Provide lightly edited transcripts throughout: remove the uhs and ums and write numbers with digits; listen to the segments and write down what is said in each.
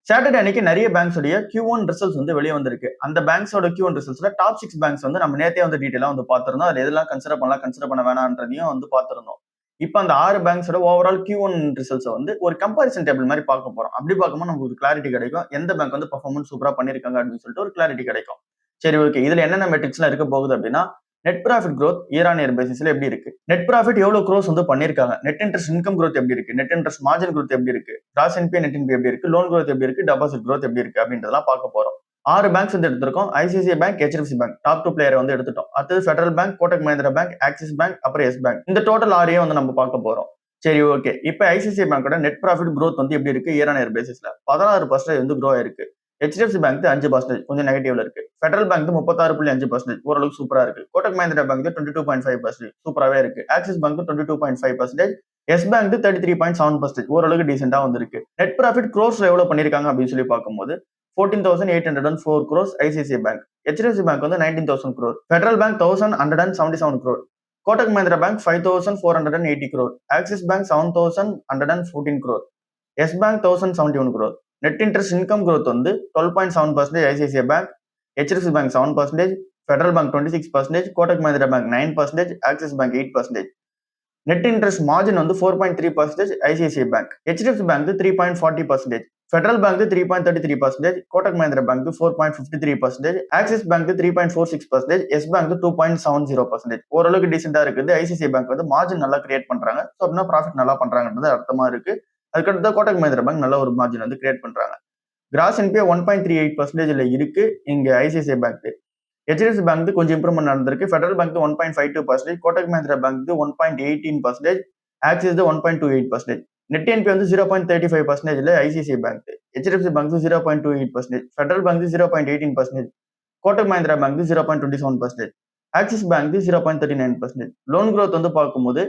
Saturday அன்னைக்கு நிறைய பேங்க்ஸோட Q1 results வந்து வெளியே வந்திருக்கு. அந்த பேங்க்ஸோட Q1 ரிசல்ட்ஸ்ல டாப் 6 பேங்க்ஸ் வந்து நம்ம நேத்தே வந்து டீடைலா வந்து பார்த்திருந்தோம். அதுல எதெல்லாம் கன்சிடர் பண்ணலாம், கன்சிடர் பண்ண வேணான்றதையும் வந்து பார்த்திருந்தோம். இப்ப அந்த 6 பேங்க்ஸோட ஓவரால் Q1 ரிசல்ட்ஸ் வந்து ஒரு கம்பாரிசன் டேபிள் மாதிரி பார்க்க போறோம். அப்படி பார்க்கும்போது நமக்கு ஒரு கிளாரிட்டி கிடைக்கும். எந்த பேங்க் வந்து பெர்ஃபார்மன்ஸ் சூப்பரா பண்ணிருக்காங்க அப்படின்னு சொல்லிட்டு ஒரு கிளாரிட்டி கிடைக்கும். சரி, ஓகே. இதுல என்னென்ன மெட்ரிக்ஸ்லாம் இருக்க போகுது அப்படின்னா, net profit growth year on year பேசிஸ்ல எப்படி இருக்கு, நெட் ப்ராஃபிட் எவ்வளவு க்ரோஸ் வந்து பண்ணிருக்காங்க, நெட் இன்ட்ரெஸ்ட் இன்கம் growth எப்படி இருக்கு, நெட் இன்ட்ரெஸ்ட் மார்ஜின் growth எப்படி இருக்கு, கிராஸ் என்பிஏ நெட் என்பிஏ எப்படி இருக்கு, லோன் growth எப்படி இருக்கு, டெபாசிட் growth எப்படி இருக்கு அப்படின்றதெல்லாம் பார்க்க போறோம். 6 பேங்க்ஸ் வந்து எடுத்திருக்கோம். ICICI bank, HDFC bank top 2 பிளேயரை வந்து எடுத்துட்டோம். அடுத்தது federal bank, Kotak Mahindra bank, axis bank, அப்புறம் எஸ் பேங்க். இந்த டோட்டல் 6 வந்து நம்ம பார்க்க போறோம். சரி, ஓகே. இப்ப ஐசிஐசிஐ பேங்கோட நெட் ப்ராஃபிட் growth வந்து எப்படி இருக்கு இயர் ஆன் இயர் பேசிஸ்ல 16% வந்து க்ரோ ஆயிருக்கு. HDFC பேங்க் 5% கொஞ்சம் நெகட்டிவ்ல இருக்கு. ஃபெடரல் பேங்க் 36.5% ஓரளவுக்கு சூப்பரா இருக்கு. கோட்டக் மஹிந்திரா பேங்க் 22.5% சூப்பராவே இருக்கு. ஆக்சிஸ் பேங்க் 22.5%, எஸ் பேங்க் 33.7% ஓரளவுக்கு டீசென்டா வந்திருக்கு. நெட் ப்ராஃபிட் க்ரோஸ்ல எவ்வளவு பண்ணிருக்காங்க அப்படின்னு சொல்லி பார்க்கும்போது 14,804 crores ICICI bank, HDFC bank வந்து 19,000 crore, federal bank 1,177 crore, Kotak Mahindra bank 5,480 crore, axis bank 7,114 crore, yes bank 1,071 crore. Net interest income growth வந்து 12.7% ICICI bank, HDFC bank 7%, federal bank 26%, Kotak Mahindra bank 9%, axis bank 8%. Net interest margin வந்து 4.3% ICICI bank, HDFC bank 3.40%, federal bank 3.33%, Kotak Mahindra bank 4.53%, axis bank 3.46%, S bank 2.70%. ஓரளவுக்கு டீசென்டா இருக்குது. ICICI bank வந்து margin நல்லா create பண்றாங்க. So அப்படின்னா profit நல்லா பண்றாங்கன்றது அர்த்தமா இருக்கு. அதுக்கடுத்து கோட்டக் மஹிந்திரா பேங்க் நல்ல ஒரு மார்ஜின் வந்து கிரியேட் பண்றாங்க. கிராஸ் என்பிஏ 1.38% இருக்கு இங்க ஐசிஐசிஐ பேங்க். HDFC பேங்க் கொஞ்சம் இம்ப்ரூவ்மெண்ட் நடந்திருக்கு. Federal Bank 1.52%, Kotak Mahindra Bank 1.18%, Axis 1.28%. Net NPA வந்து 0.35% ICICI bank, HDFC Bank 0.28%, Federal Bank 0.18%, Kotak Mahindra Bank 0.27%, Axis Bank 0.39%. Loan growth வந்து பார்க்கும்போது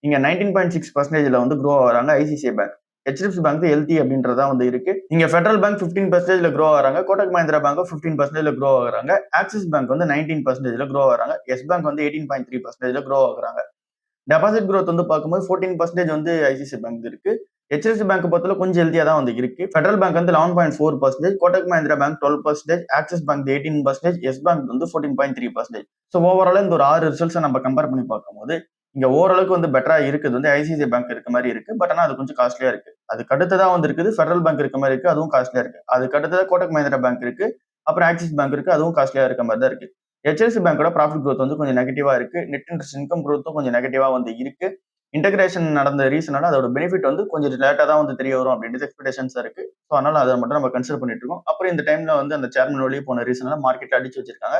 இங்க 19.6% வந்து க்ரோ ஆகிறாங்க ICICI bank. HDFC Bank healthy அப்படின்றதா வந்து இருக்கு. இங்க ஃபெடரல் பேங்க் 15% க்ரோ ஆகிறாங்க, கோட்டக் மஹிந்திரா பேங்க் 15% க்ரோ ஆகுறாங்க, ஆக்சிஸ் பேங்க் வந்து 19% க்ரோ ஆகுறாங்க, எஸ் பேங்க் வந்து 18.3% க்ரோ ஆகுறாங்க. டெபாசிட் growth வந்து பார்க்கும்போது 14% வந்து ஐசிஐசிஐ பேங்க் இருக்கு. HDFC பேங்க் பொறுத்தவரை கொஞ்சம் ஹெல்த்தியா தான் வந்து இருக்கு. ஃபெடரல் பேங்க் வந்து 11.4%, Kotak Mahindra bank 12%, axis bank 18%, yes bank வந்து 14.3%. ஸோ ஓவரால் இந்த ஒரு 6 ரிசல்ட்ஸை நம்ம கம்பேர் பண்ணி பார்க்கும்போது இங்க ஓரளவுக்கு வந்து பெட்டரா இருக்குது வந்து ஐசிஐசிஐ பேங்க் இருக்க மாதிரி இருக்கு. பட் ஆனா அது கொஞ்சம் காஸ்ட்லியா இருக்கு. அதுக்கு அடுத்ததா வந்து இருக்குது ஃபெடரல் பேங்க் இருக்க மாதிரி இருக்கு, அதுவும் காஸ்ட்லியா இருக்கு. அதுக்கு அடுத்ததா கோட்டக் மஹிந்திரா பேங்க் இருக்கு, அப்புறம் ஆக்சிஸ் பேங்க் இருக்கு, அதுவும் காஸ்ட்லியா இருக்க மாதிரி தான் இருக்கு. HDFC பேங்கோட ப்ராஃபிட் growth வந்து கொஞ்சம் நெகட்டிவா இருக்கு. நெட் இன்ட்ரெஸ்ட் இன்கம் growth கொஞ்சம் நெகட்டிவா வந்து இருக்கு. இன்டகிரேஷன் நடந்த ரீசனால அதோட பெனிஃபிட் வந்து கொஞ்சம் லேட்டா தான் வந்து தெரிய வரும் அப்படின்றது எக்ஸ்பெக்டேஷன்ஸ் இருக்கு. ஸோ அதனால அதை மட்டும் நம்ம கன்சிடர் பண்ணிட்டு இருக்கோம். அப்புறம் இந்த டைம்ல வந்து அந்த சேர்மன் வெளியே போன ரீசனால மார்க்கெட் அடிச்சு வச்சிருக்காங்க.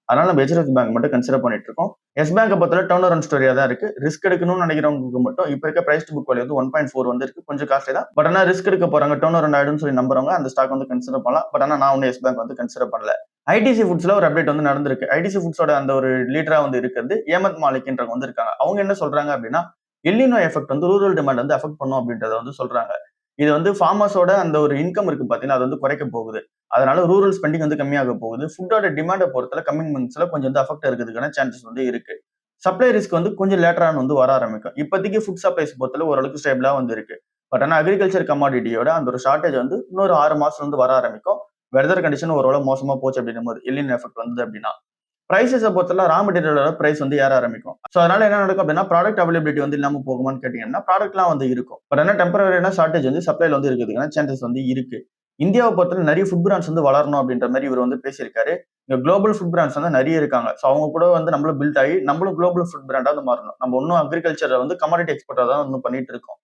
அதனால நம்ம HDFC பேங்க் மட்டும் கன்சிடர் பண்ணிட்டு இருக்கோம். எஸ் பேங்கை பொறுத்தவரை டர்ன் அரவுண்ட் ஸ்டோரியா தான் இருக்கு. ரிஸ்க் எடுக்கணும்னு நினைக்கிறவங்களுக்கு மட்டும் இப்ப இருக்க பிரைஸ் டு புக் வேல்யூ வந்து 1.4 வந்து இருக்கு. கொஞ்சம் காஸ்ட்லி தான். பட் ஆனா ரிஸ்க் எடுக்க போறாங்க, டர்ன் அரவுண்ட் ஆயிடும்னு சொல்லி நம்புறவங்க அந்த ஸ்டாக் வந்து கன்சிடர் பண்ணலாம். பட் ஆனா நான் ஒன்னும் எஸ் பேங்க் வந்து கன்சிடர் பண்ணல. ஐடிசி ஃபுட்ஸ்ல ஒரு அப்டேட் வந்து நடந்திருக்கு. ஐடிசி ஃபுட்ஸோட அந்த ஒரு லீடரா வந்து இருக்கிறது ஏமத் மாலிக்ன்றவங்க வந்து இருக்காங்க. அவங்க என்ன சொல்றாங்க அப்படின்னா, எல்லினோ எஃபெக்ட் வந்து ரூரல் டிமாண்ட் வந்து அஃபெக்ட் பண்ணும் அப்படின்றத வந்து சொல்றாங்க. இது வந்து ஃபார்மர்ஸோட அந்த ஒரு இன்கம் இருக்கு பாத்தீங்கன்னா, அது வந்து குறைக்க போகுது. அதனால ரூரல் ஸ்பெண்டிங் வந்து கம்மியாக போகுது. ஃபுட்டோட டிமாண்டை பொறுத்தல கமிங் மந்த்ஸ்ல கொஞ்சம் வந்து அஃபெக்ட் இருக்கிறதுக்கான சான்சஸ் வந்து இருக்கு. சப்ளை ரிஸ்க் வந்து கொஞ்சம் லேட்டரா வந்து வர ஆரம்பிக்கும். இப்போதைக்கு ஃபுட் சப்ளைஸ் பொறுத்தல ஓரளவுக்கு ஸ்டேபிளா வந்து இருக்கு. பட் ஆனா அக்ரிகல்ச்சர் கமாடிட்டியோட அந்த ஒரு ஷார்டேஜ் வந்து இன்னொரு 6 மாசம் வந்து வர ஆரம்பிக்கும். வெதர் கண்டிஷன் ஓரளவு மோசமா போச்சு அப்படின்னும் போது எல்லினோ எஃபெக்ட் வந்து அப்படின்னா பிரைசஸை பொறுத்தல ரா மெட்டீரியலோட பிரைஸ் வந்து ஏற ஆரம்பிக்கும். ஸோ அதனால என்ன நடக்கும் அப்படின்னா ப்ராடக்ட் அவைலபிலிட்டி வந்து இல்லாம போகுமான்னு கேட்டீங்கன்னா ப்ராடக்ட்லாம் வந்து இருக்கும். பட் ஆனா டெம்பரரியான ஷார்டேஜ் வந்து சப்ளைல வந்து இருக்கிறதுக்கான சான்சஸ் வந்து இருக்கு. இந்தியாவை பொறுத்தவரை நிறைய ஃபுட் பிராண்ட்ஸ் வந்து வளரணும் அப்படின்ற மாதிரி இவர் வந்து பேசியிருக்காரு. இங்க குளோபல் ஃபுட் பிராண்ட்ஸ் வந்து நிறைய இருக்காங்க. ஸோ அவங்க கூட வந்து நம்மளும் பில்ட் ஆகி நம்மளும் குளோபல் ஃபுட் பிராண்டா வந்து மாறணும். நம்ம இன்னும் அக்ரிகல்ச்சரை வந்து கமாடிட்டி எக்ஸ்போர்ட்டா தான் வந்து பண்ணிட்டு இருக்கோம்.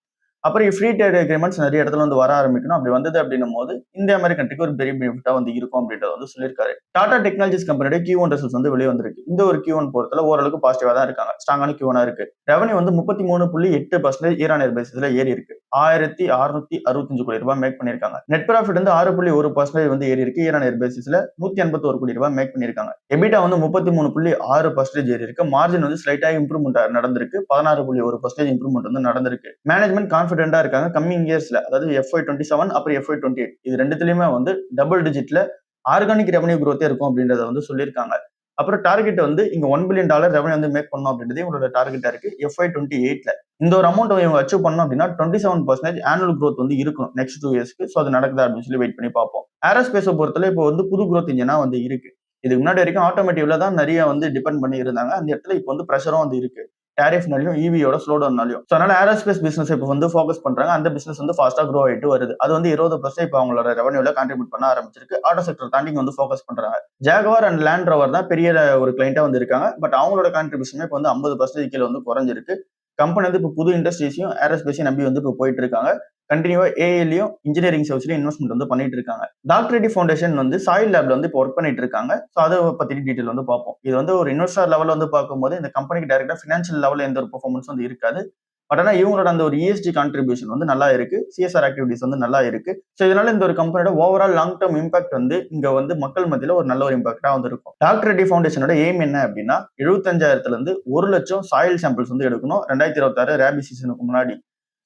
அப்புறம் ஃப்ரீ ட்ரேட் அக்ரிமெண்ட்ஸ் நிறைய இடத்துல வந்து வர ஆரம்பிக்கணும். அப்படி வந்தது அப்படின்னும் போது இந்தியா மாதிரி கண்ட்ரிக்கு ஒரு பெரிய பெனிஃபிட்டா வந்து இருக்கும் அப்படின்றத வந்து சொல்லியிருக்காரு. டாடா டெக்னாலஜிஸ் கம்பெனியோட Q1 ரிசல்ட்ஸ் வந்து வெளியே வந்திருக்கு. இந்த ஒரு Q1 பொறுத்தல ஓரளவுக்கு பாசிட்டிவா தான் இருக்காங்க. ஸ்ட்ராங்கான Q1 இருக்கு. ரெவன்யூ வந்து 33.8% இயர் ஆன் இயர் பேசிஸ்ல ஏறி இருக்கு. 1665 கோடி ரூபாய் மேக் பண்ணிருக்காங்க. நெட் ப்ராஃபிட் வந்து 6.1% வந்து ஏறி இருக்கு. இயர் ஆன் இயர் பேசிஸ்ல 181 கோடி ரூபாய் மேக் பண்ணிருக்காங்க. எபிட்டா வந்து 33.6% ஏறி இருக்கு. மார்ஜின் வந்து ஸ்லைட்டா இம்ப்ரூவ்மெண்ட் நடந்திருக்கு. 16.1% இம்ப்ரூவ்மெண்ட் வந்து நடந்திருக்கு. மேனேஜ்மெண்ட் கான்ஃபிடென்ட்டா இருக்காங்க. கம்மிங் இயர்ஸ்ல அதாவது FY27 அப்புறம் FY28 இது ரெண்டுத்துலயுமே வந்து டபுள் டிஜிட்ல ஆர்கானிக் ரெவன்யூ growth இருக்கும் அப்படின்றத வந்து சொல்லியிருக்காங்க. அப்புறம் டார்கெட் வந்து இங்க $1 பில்லியன் ரெவன்யூ வந்து மேக் பண்ணணும் அப்படின்றது இவங்களோட டார்கெட்டா இருக்கு FY28ல. இந்த ஒரு அமௌண்ட் இவங்க அச்சீவ் பண்ணணும் அப்படின்னா 27% ஆனுவல் growth வந்து இருக்கும் நெக்ஸ்ட் 2 இயர்ஸ்க்கு. ஸோ அது நடக்குதா அப்படின்னு சொல்லி வெயிட் பண்ணி பார்ப்போம். ஏரோஸ்பேஸை பொறுத்தவரை இப்போ வந்து புது growth இன்ஜினா வந்து இருக்கு. இதுக்கு முன்னாடி வரைக்கும் ஆட்டோமேட்டிவ்ல தான் நிறைய வந்து டிபெண்ட் பண்ணி இருந்தாங்க. அந்த இடத்துல இப்போ வந்து ப்ரெஷரும் வந்து இருக்கு. டேரிஃப்னாலையும் ஈவியோட ஸ்லோ டவுன்னாலையும். ஸோ அதனால ஏரோஸ்பேஸ் பிசினஸ் இப்போ வந்து ஃபோக்கஸ் பண்றாங்க. அந்த பிசினஸ் வந்து ஃபாஸ்டா க்ரோ ஆயிட்டு வருது. அது வந்து 20% இப்போ அவங்களோட ரெவன்யூல கான்ட்ரிபியூட் பண்ண ஆரம்பிச்சிருக்கு. ஆட்டோ செக்டர் தாண்டி இங்க வந்து ஃபோக்கஸ் பண்றாங்க. ஜாகுவார் அண்ட் லேண்ட் ரோவர் தான் பெரிய ஒரு கிளைண்டா வந்து இருக்காங்க. பட் அவங்களோட கான்ட்ரிபியூஷன் இப்போ வந்து 50% கீழே வந்து குறைஞ்சிருக்கு. கம்பெனி வந்து இப்போ புது இண்டஸ்ட்ரீஸையும் ஏரோஸ்பேஸையும் நம்பி வந்து இப்போ போயிட்டு இருக்காங்க. கண்டினியூவா ஏஐலயும் இன்ஜினியரிங் சர்வீஸ்லயும் இன்வெஸ்ட்மெண்ட் வந்து பண்ணிட்டு இருக்காங்க. டாக்டர் ரெட்டி ஃபவுண்டேஷன் வந்து சாயில் லேப்ல வந்து இப்போ ஒர்க் பண்ணிட்டு இருக்காங்க. ஸோ அதை பத்தி டீடைல் வந்து பார்ப்போம். இது வந்து ஒரு இன்வெஸ்டர் லெவல்ல வந்து பார்க்கும்போது இந்த கம்பெனிக்கு டைரக்டா ஃபினான்ஷியல் லெவல்ல எந்த ஒரு பெர்ஃபார்மன்ஸ் வந்து இருக்காது. பட் ஆனா இவங்களோட அந்த ஒரு ESG கான்ட்ரிபியூஷன் வந்து நல்லா இருக்கு. சிஎஸ்ஆர் ஆக்டிவிட்டிஸ் வந்து நல்லா இருக்கு. ஸோ இதனால இந்த ஒரு கம்பெனியோட ஓவரால் லாங் டர்ம் இம்பாக்ட் வந்து இங்க வந்து மக்கள் மத்தியில ஒரு நல்ல ஒரு இம்பாக்டா வந்து இருக்கும். டாக்டர் ரெட்டி ஃபவுண்டேஷனோட எய்ம் என்ன அப்படின்னா 75,000ல இருந்து 1,00,000 சாயில் சாம்பிள்ஸ் வந்து எடுக்கணும் 2026 ரேபி சீசனுக்கு முன்னாடி.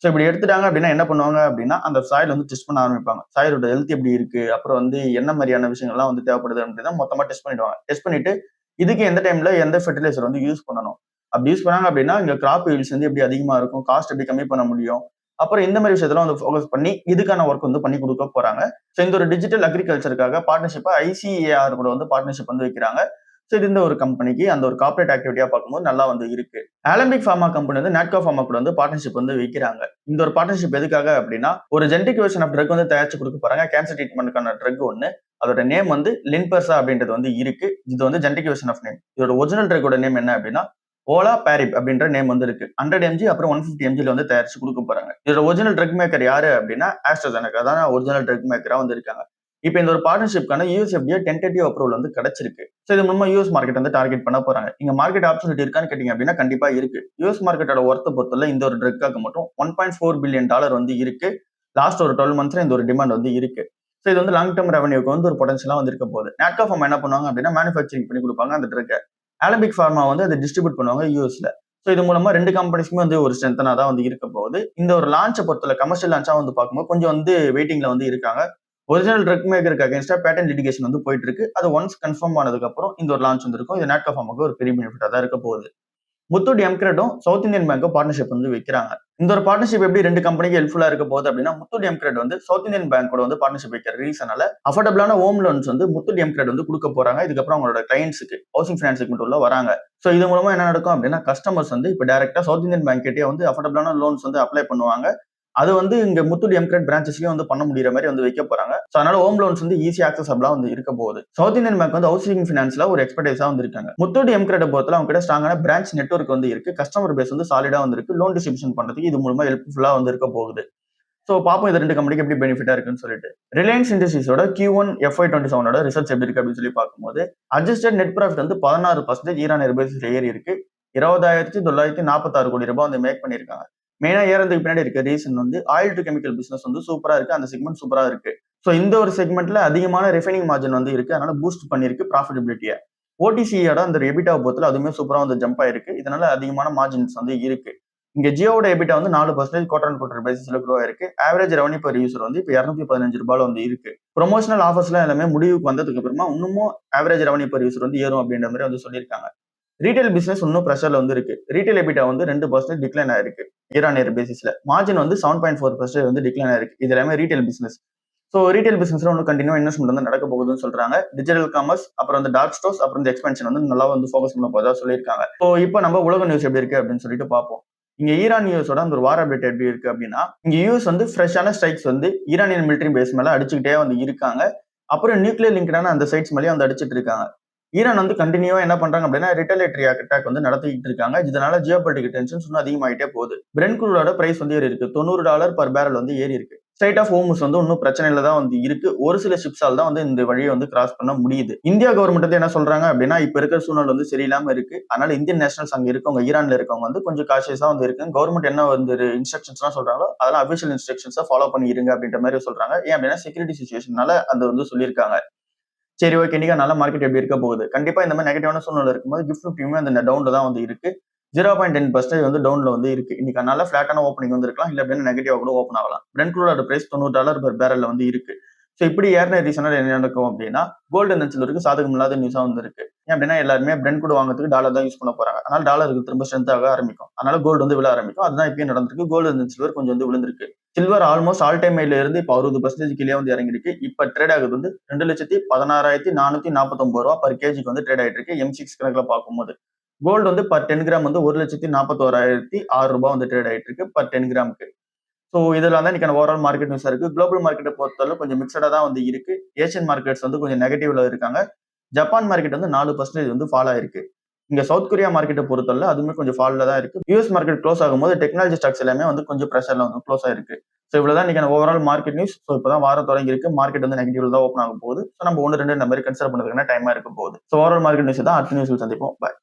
ஸோ இப்படி எடுத்துட்டாங்க அப்படின்னா என்ன பண்ணுவாங்க அப்படின்னா அந்த சாயில் வந்து டெஸ்ட் பண்ண ஆரம்பிப்பாங்க. சாயிலோட ஹெல்த் எப்படி இருக்கு, அப்புறம் வந்து என்ன மாதிரியான விஷயங்கள்லாம் வந்து தேவைப்படுது அப்படின்னா மொத்தமா டெஸ்ட் பண்ணிடுவாங்க. டெஸ்ட் பண்ணிட்டு இதுக்கு எந்த டைம்ல எந்த ஃபெர்டிலைசர் வந்து யூஸ் பண்ணணும். அப்படி யூஸ் பண்ணாங்க அப்படின்னா இங்க கிராப் ஈல்ட்ஸ் வந்து எப்படி அதிகமா இருக்கும், காஸ்ட் எப்படி கம்மி பண்ண முடியும், அப்புறம் இந்த மாதிரி விஷயத்தெல்லாம் வந்து ஃபோக்கஸ் பண்ணி இதுக்கான ஒர்க் வந்து பண்ணி கொடுக்க போறாங்க. ஸோ இந்த ஒரு டிஜிட்டல் அக்ரிகல்ச்சருக்காக பார்ட்னர்ஷிப்பா ICAR கூட வந்து பார்ட்னர்ஷிப் வந்து வைக்கிறாங்க. ஸோ இது இந்த ஒரு கம்பெனிக்கு அந்த ஒரு கார்பரேட் ஆக்டிவிட்டியா பார்க்கும்போது நல்லா வந்து இருக்கு. ஆலம்பிக் ஃபார்மா கம்பெனி வந்து நாட்கோ ஃபார்மா கூட வந்து பார்ட்னர்ஷிப் வந்து வைக்கிறாங்க. இந்த ஒரு பார்ட்னர்ஷிப் எதுக்காக அப்படின்னா ஒரு ஜெனடிக் வெர்ஷன் ஆஃப் ட்ரக் வந்து தயாரிச்சு கொடுக்க போறாங்க. கேன்சர் ட்ரீட்மெண்ட்க்கான ட்ரக் ஒன்னு. அதோட நேம் வந்து லின்பர்சா அப்படின்றது வந்து இருக்கு. இது வந்து ஜெனடிக் வெர்ஷன் ஆஃப் நேம். இதோட ஒரிஜினல் ட்ரக்கோட நேம் என்ன அப்படின்னா ஓலா பாரிப் அப்படின்ற நேம் வந்து இருக்கு. 100 mg அப்புறம் 150 mg வந்து தயாரிச்சு கொடுக்க போறாங்க. இதோட ஒரிஜினல் ட்ரக் மேக்கர் யாரு அப்படின்னா ஆஸ்ட்ராஜெனகா தான் ஒரிஜினல் ட்ரக் மேக்கரா வந்து இருக்காங்க. இப்போ இந்த ஒரு பார்ட்னர்ஷிப்கான USFDA டென்டேட்டிவ் அப்ரூவல் வந்து கிடைச்சிருக்கு. ஸோ இது மூலமா US மார்க்கெட் வந்து டார்கெட் பண்ண போறாங்க. இங்க மார்க்கெட் ஆப்பர்ச்சுனிட்டி இருக்கான்னு கேட்டீங்க அப்படின்னா கண்டிப்பா இருக்கு. US மார்க்கெட்டோட ஒர்த்தை பொறுத்தவரை இந்த ஒரு ட்ரக்காக மட்டும் $1.4 பில்லியன் வந்து இருக்கு. லாஸ்ட் ஒரு 12 மந்த்ஸ்ல இந்த ஒரு டிமாண்ட் வந்து இருக்கு. ஸோ இது வந்து லாங் டர்ம் ரெவன்யூக்கு வந்து ஒரு பொட்டன்ஷியலா வந்து இருக்க போகுது. நாட்கோ ஃபார்மா என்ன பண்ணுவாங்க அப்படின்னா மேனுஃபேக்சரிங் பண்ணி கொடுப்பாங்க அந்த ட்ரக்கை. ஆலம்பிக் ஃபார்மா வந்து அதை டிஸ்ட்ரிபியூட் பண்ணுவாங்க USல. ஸோ இது மூலமா ரெண்டு கம்பெனிஸ்க்குமே வந்து ஒரு ஸ்ட்ரென்த்தனா தான் வந்து இருக்க போகுது. இந்த ஒரு லான்ச்சை பொறுத்தவரை கமர்ஷியல் லான்ச்சா வந்து பார்க்கும்போது கொஞ்சம் வந்து வெயிட்டிங்ல வந்து இருக்காங்க. ஒரிஜினல் ட்ரக் மேக்கருக்கு அகேன்ஸ்டா பேட்டன் லிட்டிகேஷன் வந்து போயிட்டு இருக்கு. அது ஒன்ஸ் கன்ஃபார்ம் ஆனதுக்கு அப்புறம் இந்த ஒரு லான்ச் வந்து இருக்கும். இது நாட்கோ ஃபார்மாக்கு ஒரு பெரிய பெனிஃபிட்டா தான் இருக்க போகுது. முத்தூட் எம்கிரெட்டும் சவுத் இந்தியன் பேங்க்கும் பார்ட்னர்ஷிப் வந்து வைக்கிறாங்க. இந்த ஒரு பார்ட்னர்ஷிப் எப்படி ரெண்டு கம்பெனிக்கு ஹெல்ப்ஃபுல்லா இருக்க போகுது அப்படின்னா முத்தூட் எம்கிரெட் வந்து சவுத் இந்தியன் பேங்கோட வந்து பார்ட்னர்ஷிப் வைக்கிற ரீசனால அஃபோர்டபிளான ஹோம் லோன்ஸ் வந்து முத்தூட் எம்கிரெட் வந்து கொடுக்க போறாங்க. இதுக்கப்புறம் அவங்களோட கிளைண்ட்ஸுக்கு ஹவுசிங் ஃபைனான்ஸ் செக்மெண்ட் உள்ள வராங்க. ஸோ இது மூலமா என்ன நடக்கும் அப்படின்னா கஸ்டமர்ஸ் வந்து இப்போ டைரக்டா சவுத் இந்தியன் பேங்க் கிட்டே வந்து அஃபோர்டபிளான லோன்ஸ் வந்து அப்ளை பண்ணுவாங்க. அது வந்து இங்க முத்தூட் எம்கிரெட் பிரான்ச்சஸ்லயும் வந்து பண்ண முடியற மாதிரி வந்து வைக்க போறாங்க. ஸோ அதனால ஹோம் லோன்ஸ் வந்து ஈஸி ஆக்சஸபிளா வந்து இருக்க போகுது. சவுத் இந்தியன் பேங்க் வந்து ஹவுசிங் ஃபைனான்ஸ்ல ஒரு எக்ஸ்பர்டைஸா வந்து இருக்காங்க. முத்தூட் எம்கிரெட் பொறுத்தவரை அவங்க கிட்ட ஸ்ட்ராங்கான பிரான்ச் நெட்வொர்க் வந்து இருக்கு. கஸ்டமர் பேஸ் வந்து சாலிடா வந்து இருக்கு. லோன் டிஸ்ட்ரிபியூஷன் பண்றதுக்கு இது மூலமா ஹெல்ப்ஃபுல்லா வந்து இருக்க போகுது. ஸோ பார்ப்போம் இது ரெண்டு கம்பெனிக்கு எப்படி பெனிஃபிட்டா இருக்குன்னு சொல்லிட்டு. ரிலையன்ஸ் இண்டஸ்ட்ரீஸோட Q1 FY27 ரிசல்ட்ஸ் எப்படி இருக்கு அப்படின்னு சொல்லி பார்க்கும்போது அட்ஜஸ்டட் நெட் ப்ராஃபிட் வந்து 16% ஈரானியர் பேசிஸ்ல ஏறி இருக்கு. 20,946 கோடி ரூபாய் வந்து மேக் பண்ணிருக்காங்க. மெயினா ஏறதுக்கு பின்னாடி இருக்க ரீசன் வந்து ஆயில் டு கெமிக்கல் பிசினஸ் வந்து சூப்பரா இருக்கு. அந்த செக்மெண்ட் சூப்பரா இருக்கு. ஸோ இந்த ஒரு செக்மெண்ட்ல அதிகமான ரிஃபைனிங் மார்ஜின் வந்து இருக்கு. அதனால பூஸ்ட் பண்ணிருக்கு ப்ராஃபிட்டபிலிட்டியை. OTCயோட அந்த எபிட்டா பொறுத்தல அதுவுமே சூப்பரா வந்து ஜம்ப் ஆயிருக்கு. இதனால அதிகமான மார்ஜின்ஸ் வந்து இருக்கு. இங்க ஜியோட எபிட்டா வந்து 4% குவார்டர் அண்ட் குவார்டர் பேசிஸ்ல க்ரோ ஆயிருக்கு. ஆவரேஜ் ரெவன்யூ பர் யூசர் வந்து இப்போ 215 ரூபாயில வந்து இருக்கு. ப்ரொமோஷனல் ஆஃபர்ஸ்லாம் எல்லாமே முடிவுக்கு வந்ததுக்கு அப்புறமா இன்னமும் ஆவரேஜ் ரெவன்யூ பர் யூசர் வந்து ஏறும் அப்படின்ற மாதிரி வந்து சொல்லியிருக்காங்க. ரீட்டைல் பிசினஸ் இன்னும் ப்ரெஷர்ல வந்து இருக்கு. ரீட்டைல் எபிட்டா வந்து 2% டிக்ளைன் ஆயிருக்கு இயர் பேசிஸ்ல. மார்ஜின் வந்து 7.4% வந்து டிக்ளைன் ஆயிருக்கு. இது எல்லாமே ரீட்டைல் பிசினஸ். ஸோ ரீட்டைல் பிசினஸ்ல ஒன்றும் கண்டினியூ இன்வெஸ்ட்மெண்ட் வந்து நடக்க போகுதுன்னு சொல்றாங்க. டிஜிட்டல் காமர்ஸ் அப்புறம் இந்த டார்க் ஸ்டோர்ஸ் அப்புறம் இந்த எக்ஸ்பென்ஷன் வந்து நல்லா வந்து ஃபோக்கஸ் பண்ண போதா சொல்லியிருக்காங்க. ஸோ இப்போ நம்ம உலக நியூஸ் எப்படி இருக்கு அப்படின்னு சொல்லிட்டு பார்ப்போம். இங்க ஈரான் யூஎஸோட அந்த ஒரு வார் அப்டேட் எப்படி இருக்கு அப்படின்னா இங்க யூஎஸ் வந்து ஃப்ரெஷ்ஷான ஸ்ட்ரைக்ஸ் வந்து ஈரானியன் மிலிட்டரி பேஸ் மேல அடிச்சுக்கிட்டே வந்து இருக்காங்க. அப்புறம் நியூக்ளியர் லிங்க்டான அந்த சைட்ஸ் மேலேயும் வந்து அடிச்சிட்டு இருக்காங்க. ஈரான் வந்து கண்டினியூவா என்ன பண்றாங்க அப்படின்னா ரிட்டலியேட்டரி அட்டாக் வந்து நடத்திட்டு இருக்காங்க. இதனால ஜியோபொலிட்டிக்கல் டென்ஷன்ஸ் இன்னும் அதிகமாயிட்டே போகுது. பிரெண்ட் க்ரூடோட பிரைஸ் வந்து ஏறி இருக்கு. $90 பர் பேரல் வந்து ஏறி இருக்கு. ஸ்ட்ரைட் ஆஃப் ஹோர்முஸ் வந்து இன்னும் பிரச்சனையில தான் வந்து இருக்கு. ஒரு சில ஷிப்ஸால் தான் வந்து இந்த வழியை வந்து கிராஸ் பண்ண முடியுது. இந்தியா கவர்மெண்ட் வந்து என்ன சொல்றாங்க அப்படின்னா இப்ப இருக்கிற சூழ்நிலை வந்து சரியில்லாம இருக்கு. அதனால இந்தியன் நேஷனல்ஸ் அங்க இருக்கவங்க ஈரான்ல இருக்கவங்க வந்து கொஞ்சம் காஷியஸா வந்து இருக்கு. கவர்மெண்ட் என்ன வந்து இன்ஸ்ட்ரக்ஷன்ஸ் எல்லாம் சொல்றாங்களோ அதெல்லாம் அபிஷியல் இன்ஸ்ட்ரக்ஷன்ஸை ஃபாலோ பண்ணி இருங்க அப்படின்ற மாதிரி சொல்றாங்க. ஏன் அப்படின்னா செக்யூரிட்டி சிச்சுவேஷனால அது வந்து சொல்லியிருக்காங்க. சரி ஓகே இன்னைக்கு நல்ல மார்க்கெட் எப்படி இருக்க போகுது. கண்டிப்பா இந்த மாதிரி நெகட்டிவான சூழ்நிலை இருக்கும்போது கிஃப்ட் நிஃப்டியுமே அந்த டவுன்ல தான் வந்து இருக்கு. 0.10% வந்து டவுன்ல வந்து இருக்கு. இன்னைக்கு நல்ல ஃபிளாட்டான ஓப்பனிங் வந்து இருக்கலாம். இல்ல அப்படின்னா நெகட்டிவா கூட ஓப்பன் ஆகலாம். பிரெண்ட் க்ரூடோட பிரைஸ் $90 பர் பேரல்ல வந்து இருக்கு. ஸோ இப்படி ஏறின ரீசனால என்ன நடக்கும் அப்படின்னா கோல்டு அண்ட் சில்வருக்கு சாதகம் இல்லாத நியூஸா வந்து இருக்கு. ஏன் அப்படின்னா எல்லாருமே பிரெண்ட் கூட வாங்குறதுக்கு டாலர் தான் யூஸ் பண்ண போறாங்க. அதனால டாலருக்கு திரும்ப ஸ்ட்ரென்த் ஆக ஆரம்பிக்கும். அதனால கோல்டு வந்து விழ ஆரம்பிக்கும். அதுதான் இப்பயும் நடந்திருக்கு. கோல்டு அண்ட் சில்வர் கொஞ்சம் வந்து விழுந்திருக்கு. சில்வர் ஆல்மோஸ்ட் ஆல் டைம் ஹைல இருந்து இப்போ 60% கீழே வந்து இறங்கிருக்கு. இப்ப ட்ரேட் ஆகுது வந்து 2,16,449 ரூபா பர் கேஜிக்கு வந்து ட்ரேட் ஆயிட்டு இருக்கு. M6 கணக்குல பார்க்கும்போது கோல்டு வந்து பர் 10 கிராம் வந்து 1,41,006 ரூபாய் வந்து ட்ரேட் ஆயிட்டு இருக்கு பர் 10 கிராமுக்கு. ஸோ இதெல்லாம் தான் இன்னைக்கான ஓவரால் மார்க்கெட் நியூஸா இருக்கு. குளோபல் மார்க்கெட்டை பொறுத்தவரை கொஞ்சம் மிக்சடா தான் வந்து இருக்கு. ஏசியன் மார்க்கெட்ஸ் வந்து கொஞ்சம் நெகட்டிவ்ல இருக்காங்க. ஜப்பான் மார்க்கெட் வந்து 4% வந்து ஃபால் ஆயிருக்கு. இங்க சவுத் கொரியா மார்க்கெட்டை பொறுத்தவரை அதுவுமே கொஞ்சம் ஃபால்ல தான் இருக்கு. யூஎஸ் மார்க்கெட் க்ளோஸ் ஆகும்போது டெக்னாலஜி ஸ்டாக்ஸ் எல்லாமே வந்து கொஞ்சம் ப்ரெஷர்ல வந்து க்ளோஸ் ஆயிருக்கு. ஸோ இவ்வளவுதான் இன்னைக்கான ஓவரால் மார்க்கெட் நியூஸ். ஸோ இப்பதான் வாரம் தொடங்கி இருக்கு. மார்க்கெட் வந்து நெகட்டிவ்ல தான் ஓப்பன் ஆக போகுது. ஸோ நம்ம 1, 2 இந்த மாதிரி கன்சிடர் பண்ணுறதுக்கான டைமா இருக்க போகுது. ஸோ ஓவரால் மார்க்கெட் நியூஸ் தான் அடுத்த நியூஸ்ல சந்திப்போம். பாய்.